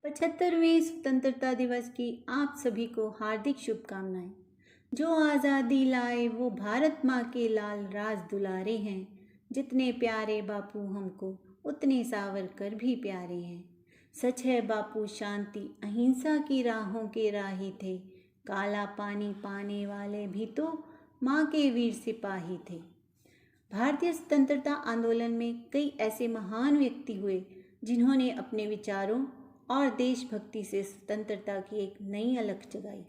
75वें स्वतंत्रता दिवस की आप सभी को हार्दिक शुभकामनाएं। जो आज़ादी लाए वो भारत माँ के लाल राज दुलारे हैं। जितने प्यारे बापू हमको उतने सावरकर भी प्यारे हैं। सच है बापू शांति अहिंसा की राहों के राही थे। काला पानी पाने वाले भी तो माँ के वीर सिपाही थे। भारतीय स्वतंत्रता आंदोलन में कई ऐसे महान व्यक्ति हुए जिन्होंने अपने विचारों और देशभक्ति से स्वतंत्रता की एक नई अलख जगाई।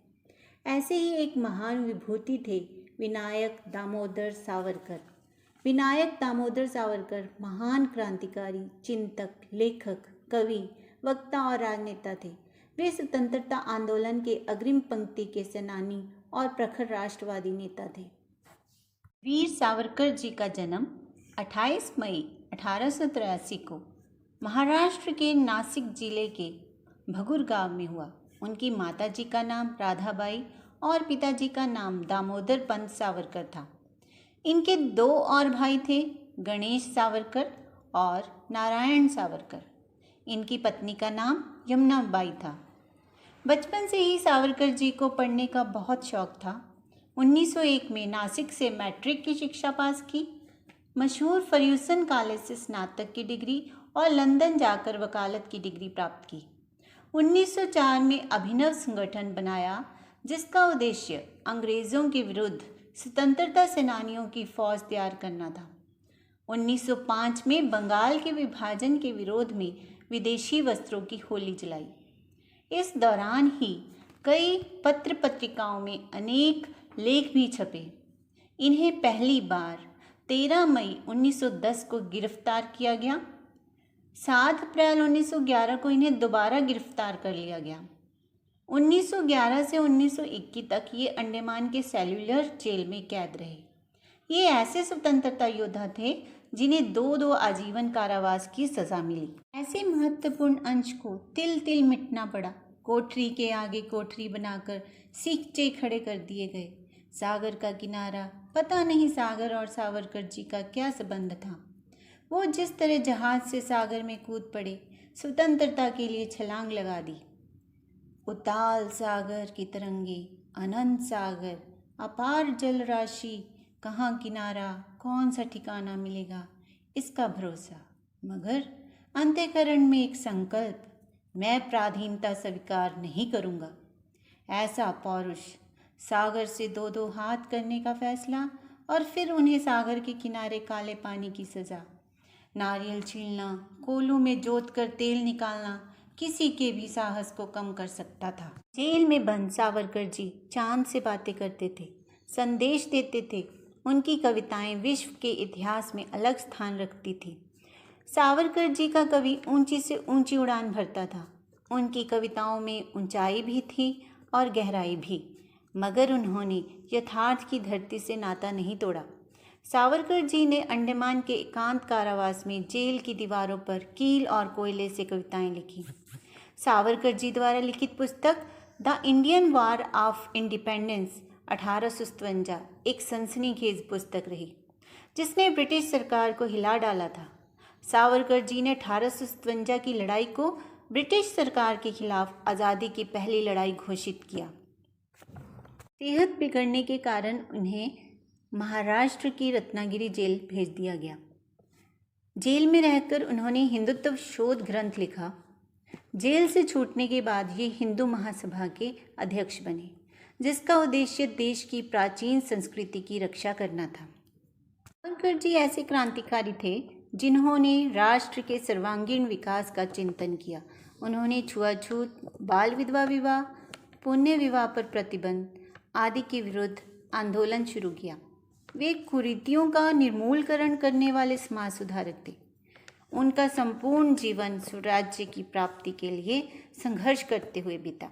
ऐसे ही एक महान विभूति थे विनायक दामोदर सावरकर। विनायक दामोदर सावरकर महान क्रांतिकारी, चिंतक, लेखक, कवि, वक्ता और राजनेता थे। वे स्वतंत्रता आंदोलन के अग्रिम पंक्ति के सेनानी और प्रखर राष्ट्रवादी नेता थे। वीर सावरकर जी का जन्म 28 मई 1883 को महाराष्ट्र के नासिक जिले के भगुर गांव में हुआ। उनकी माताजी का नाम राधाबाई और पिताजी का नाम दामोदर पंत सावरकर था। इनके दो और भाई थे, गणेश सावरकर और नारायण सावरकर। इनकी पत्नी का नाम यमुनाबाई था। बचपन से ही सावरकर जी को पढ़ने का बहुत शौक था। 1901 में नासिक से मैट्रिक की शिक्षा पास की। मशहूर फर्ग्यूसन कॉलेज से स्नातक की डिग्री और लंदन जाकर वकालत की डिग्री प्राप्त की। 1904 में अभिनव संगठन बनाया जिसका उद्देश्य अंग्रेज़ों के विरुद्ध स्वतंत्रता सेनानियों की फौज तैयार करना था। 1905 में बंगाल के विभाजन के विरोध में विदेशी वस्त्रों की होली जलाई। इस दौरान ही कई पत्र पत्रिकाओं में अनेक लेख भी छपे। इन्हें पहली बार 13 मई 1910 को गिरफ्तार किया गया। 7 अप्रैल 1911 को इन्हें दोबारा गिरफ्तार कर लिया गया। 1911 से 1921 तक ये अंडमान के सेल्युलर जेल में कैद रहे। ये ऐसे स्वतंत्रता योद्धा थे जिन्हें 2-2 आजीवन कारावास की सज़ा मिली। ऐसे महत्वपूर्ण अंश को तिल तिल मिटना पड़ा। कोठरी के आगे कोठरी बनाकर सीखचे खड़े कर दिए गए। सागर का किनारा, पता नहीं सागर और सावरकर जी का क्या संबंध था। वो जिस तरह जहाज से सागर में कूद पड़े, स्वतंत्रता के लिए छलांग लगा दी। उताल सागर की तरंगे, अनंत सागर, अपार जल राशि, कहाँ किनारा, कौन सा ठिकाना मिलेगा, इसका भरोसा। मगर अंतःकरण में एक संकल्प, मैं पराधीनता स्वीकार नहीं करूँगा। ऐसा पौरुष, सागर से 2-2 हाथ करने का फैसला और फिर उन्हें सागर के किनारे काले पानी की सज़ा। नारियल छीलना, कोयलों में जोत कर तेल निकालना किसी के भी साहस को कम कर सकता था। जेल में बंद सावरकर जी चांद से बातें करते थे, संदेश देते थे। उनकी कविताएं विश्व के इतिहास में अलग स्थान रखती थी। सावरकर जी का कवि ऊंची से ऊंची उड़ान भरता था। उनकी कविताओं में ऊंचाई भी थी और गहराई भी, मगर उन्होंने यथार्थ की धरती से नाता नहीं तोड़ा। सावरकर जी ने अंडमान के एकांत कारावास में जेल की दीवारों पर कील और कोयले से कविताएं लिखी। सावरकर जी द्वारा लिखित पुस्तक the Indian war of independence 1857 एक सनसनीखेज पुस्तक रही जिसने ब्रिटिश सरकार को हिला डाला था। सावरकर जी ने 1857 की लड़ाई को ब्रिटिश सरकार के खिलाफ आज़ादी की पहली लड़ाई घोषित किया। सेहत बिगड़ने के कारण उन्हें महाराष्ट्र की रत्नागिरी जेल भेज दिया गया। जेल में रहकर उन्होंने हिंदुत्व शोध ग्रंथ लिखा। जेल से छूटने के बाद ये हिंदू महासभा के अध्यक्ष बने, जिसका उद्देश्य देश की प्राचीन संस्कृति की रक्षा करना था। सावरकर जी ऐसे क्रांतिकारी थे जिन्होंने राष्ट्र के सर्वांगीण विकास का चिंतन किया। उन्होंने छुआछूत, बाल विधवा विवाह, पुण्य विवाह पर प्रतिबंध आदि के विरुद्ध आंदोलन शुरू किया। वे कुरीतियों का निर्मूलकरण करने वाले समाज सुधारक थे। उनका संपूर्ण जीवन स्वराज्य की प्राप्ति के लिए संघर्ष करते हुए बीता।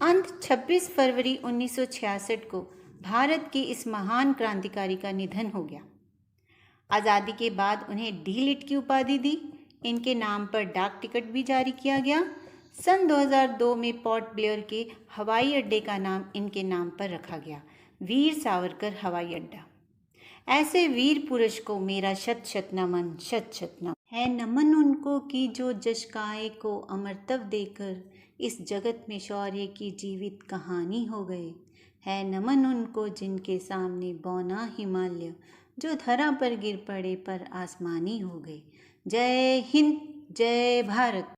अंत 26 फरवरी 1966 को भारत के इस महान क्रांतिकारी का निधन हो गया। आज़ादी के बाद उन्हें डी लिट की उपाधि दी। इनके नाम पर डाक टिकट भी जारी किया गया। सन 2002 में पोर्ट ब्लेयर के हवाई अड्डे का नाम इनके नाम पर रखा गया, वीर सावरकर हवाई अड्डा। ऐसे वीर पुरुष को मेरा शत शत नमन, शत शत नमन। है नमन उनको कि जो जश काय को अमरत्व देकर इस जगत में शौर्य की जीवित कहानी हो गए। है नमन उनको जिनके सामने बौना हिमालय जो धरा पर गिर पड़े पर आसमानी हो गए। जय हिंद, जय भारत।